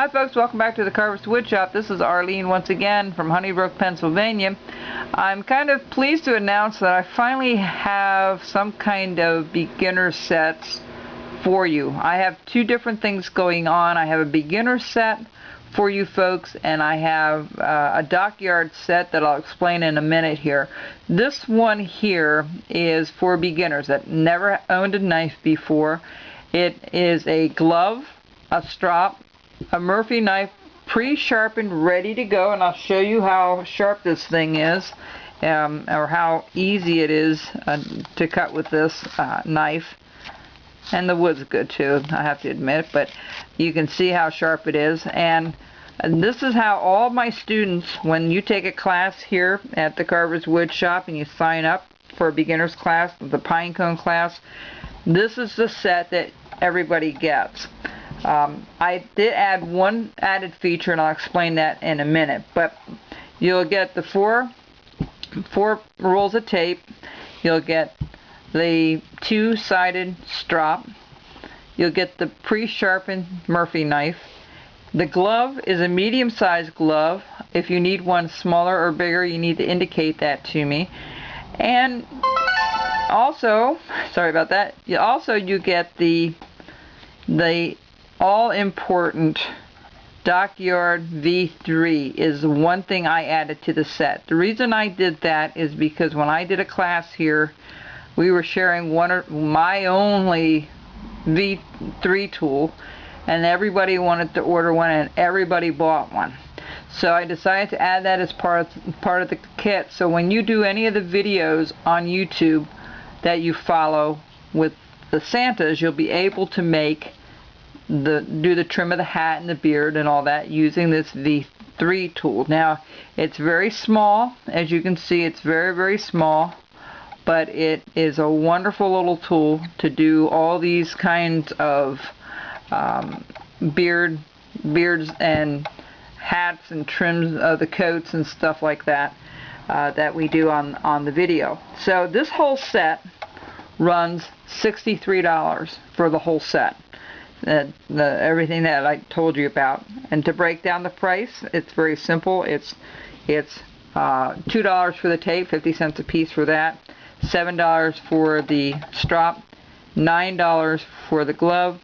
Hi folks, welcome back to the Carver's Woodshop. This is Arlene once again from Honeybrook, Pennsylvania. I'm kind of pleased to announce that I finally have some kind of beginner sets for you. I have two different things going on. I have a beginner set for you folks, and I have a Dockyard set that I'll explain in a minute here. This one here is for beginners that never owned a knife before. It is a glove, a strop, a Murphy knife, pre-sharpened, ready to go, and I'll show you how sharp this thing is, or how easy it is to cut with this knife. And the wood's good too, I have to admit, but you can see how sharp it is. And this is how all my students, when you take a class here at the Carver's Woodshop and you sign up for a beginner's class, the pine cone class, this is the set that everybody gets. I did add one added feature, and I'll explain that in a minute. But you'll get the four rolls of tape. You'll get the two-sided strop. You'll get the pre-sharpened Murphy knife. The glove is a medium-sized glove. If you need one smaller or bigger, you need to indicate that to me. And also, sorry about that. You get the all-important Dockyard V3 is the one thing I added to the set. The reason I did that is because when I did a class here, we were sharing my only V3 tool, and everybody wanted to order one, and everybody bought one. So I decided to add that as part of the kit. So when you do any of the videos on YouTube that you follow with the Santas, you'll be able to do the trim of the hat and the beard and all that using this V3 tool. Now, it's very small. As you can see, it's very, very small, but it is a wonderful little tool to do all these kinds of beards and hats and trims of the coats and stuff like that that we do on the video. So this whole set runs $63 for the whole set. Everything that I told you about. And to break down the price, it's very simple. It's $2 for the tape, 50 cents a piece for that, $7 for the strop, $9 for the glove,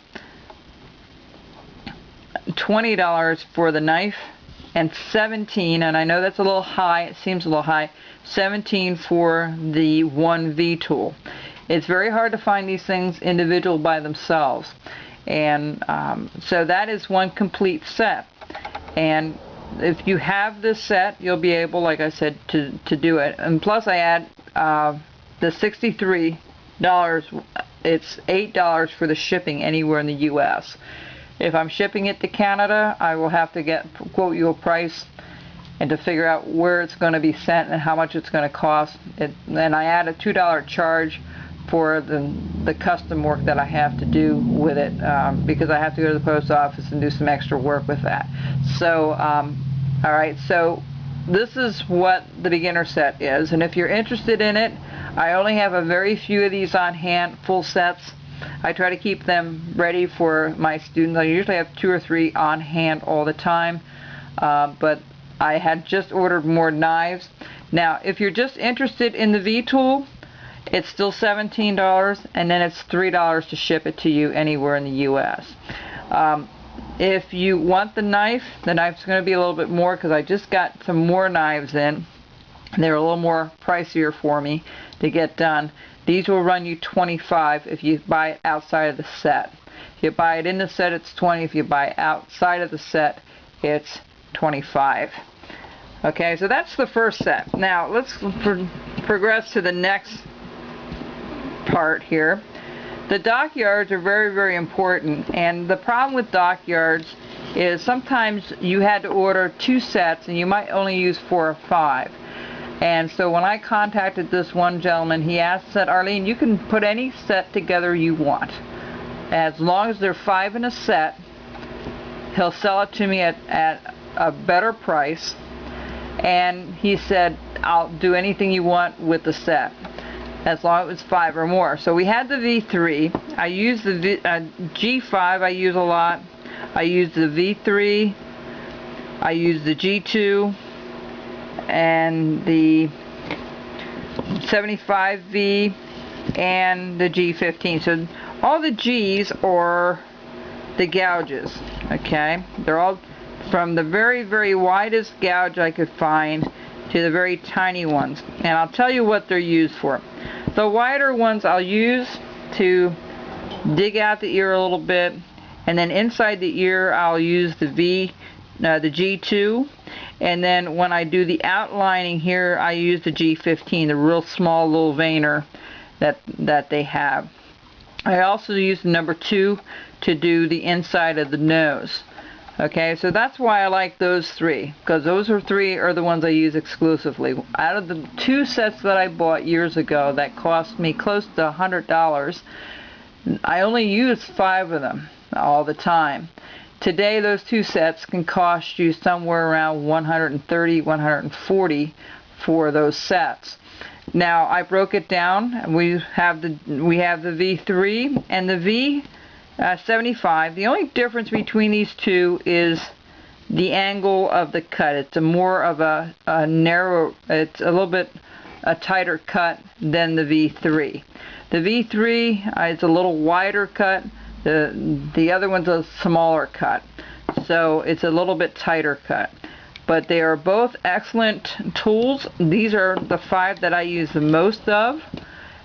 $20 for the knife, and $17, and I know that's a little high, it seems a little high, $17 for the 1V tool. It's very hard to find these things individual by themselves. And so that is one complete set. And if you have this set, you'll be able, like I said, to do it. And plus I add the $63. It's $8 for the shipping anywhere in the US. If I'm shipping it to Canada, I will have to quote you a price and to figure out where it's going to be sent and how much it's going to cost. And I add a $2 charge for the custom work that I have to do with it, because I have to go to the post office and do some extra work with that. So alright, so this is what the beginner set is, and if you're interested in it, I only have a very few of these on hand, full sets. I try to keep them ready for my students. I usually have 2 or 3 on hand all the time, but I had just ordered more knives. Now if you're just interested in the V tool, it's still $17, and then it's $3 to ship it to you anywhere in the US. If you want the knife's going to be a little bit more, because I just got some more knives in. They're a little more pricier for me to get done. These will run you $25 if you buy it outside of the set. If you buy it in the set, it's $20. If you buy it outside of the set, it's $25. Okay, so that's the first set. Now let's progress to the next part here. The Dockyards are very, very important, and the problem with Dockyards is sometimes you had to order 2 sets and you might only use 4 or 5. And so when I contacted this one gentleman, he said, Arlene, you can put any set together you want. As long as they're 5 in a set, he'll sell it to me at a better price. And he said, I'll do anything you want with the set, as long as it was 5 or more. So we had the V3. I use the G5, I use a lot. I use the V3, I use the G2, and the 75V, and the G15. So all the G's are the gouges, okay? They're all from the very, very widest gouge I could find to the very tiny ones. And I'll tell you what they're used for. The wider ones I'll use to dig out the ear a little bit, and then inside the ear I'll use the G2, and then when I do the outlining here I use the G15, the real small little veiner that they have. I also use the number 2 to do the inside of the nose. Okay, so that's why I like those three, because those three are the ones I use exclusively. Out of the 2 sets that I bought years ago that cost me close to $100, I only use 5 of them all the time. Today those 2 sets can cost you somewhere around $130, $140 for those sets. Now I broke it down. We have the V3 and the V75. The only difference between these two is the angle of the cut. It's more of a narrow, it's a little bit a tighter cut than the V3. The V3 is a little wider cut. The other one's a smaller cut, so it's a little bit tighter cut. But they are both excellent tools. These are the 5 that I use the most of.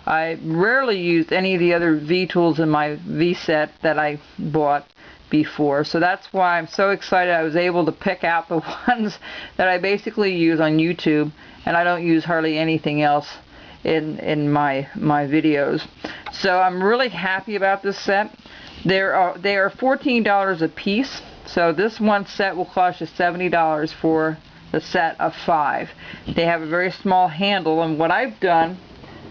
I rarely used any of the other V tools in my V set that I bought before, so that's why I'm so excited I was able to pick out the ones that I basically use on YouTube, and I don't use hardly anything else in my videos. So I'm really happy about this set. They are $14 a piece. So this one set will cost you $70 for the set of 5. They have a very small handle, and what I've done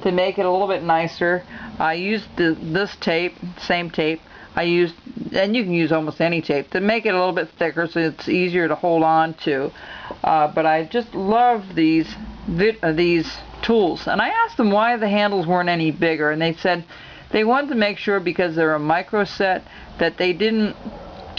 to make it a little bit nicer, I used this tape, same tape. I used, and you can use almost any tape, to make it a little bit thicker so it's easier to hold on to. But I just love these tools. And I asked them why the handles weren't any bigger, and they said they wanted to make sure, because they're a micro set, that they didn't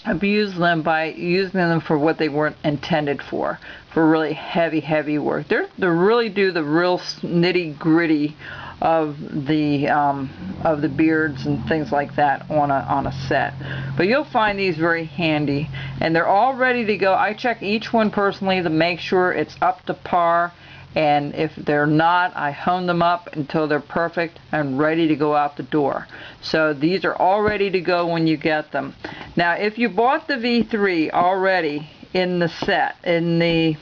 abuse them by using them for what they weren't intended for really heavy work. They really do the real nitty gritty of the beards and things like that on a set. But you'll find these very handy, and they're all ready to go. I check each one personally to make sure it's up to par, and if they're not, I hone them up until they're perfect and ready to go out the door. So these are all ready to go when you get them. Now if you bought the V3 already in the set, in the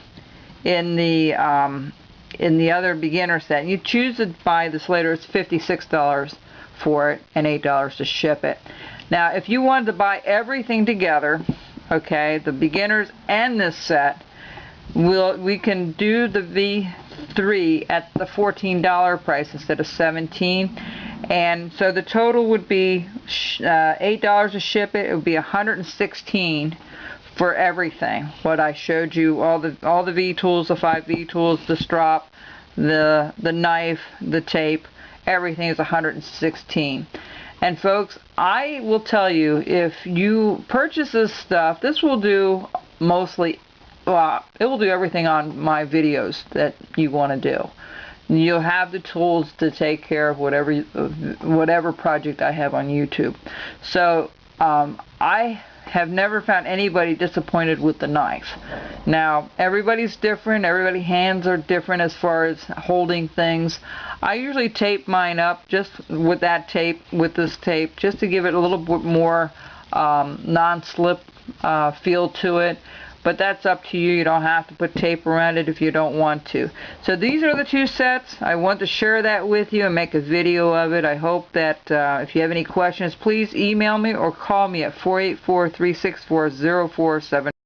other beginner set, and you choose to buy this later, it's $56 for it and $8 to ship it. Now if you wanted to buy everything together, okay, the beginners and this set, we can do the V3 at the $14 price instead of $17, and so the total would be $8 to ship it. It would be $116 for everything. What I showed you, all the V tools, the 5 V tools, the strop, the knife, the tape, everything is $116. And folks, I will tell you, if you purchase this stuff, this will do mostly. It will do everything on my videos that you want to do. You'll have the tools to take care of whatever project I have on YouTube. So I have never found anybody disappointed with the knife. Now everybody's different. Everybody's hands are different as far as holding things. I usually tape mine up just with that tape, with this tape, just to give it a little bit more non-slip feel to it. But that's up to you. You don't have to put tape around it if you don't want to. So these are the 2 sets. I want to share that with you and make a video of it. I hope that if you have any questions, please email me or call me at 484-364-0479.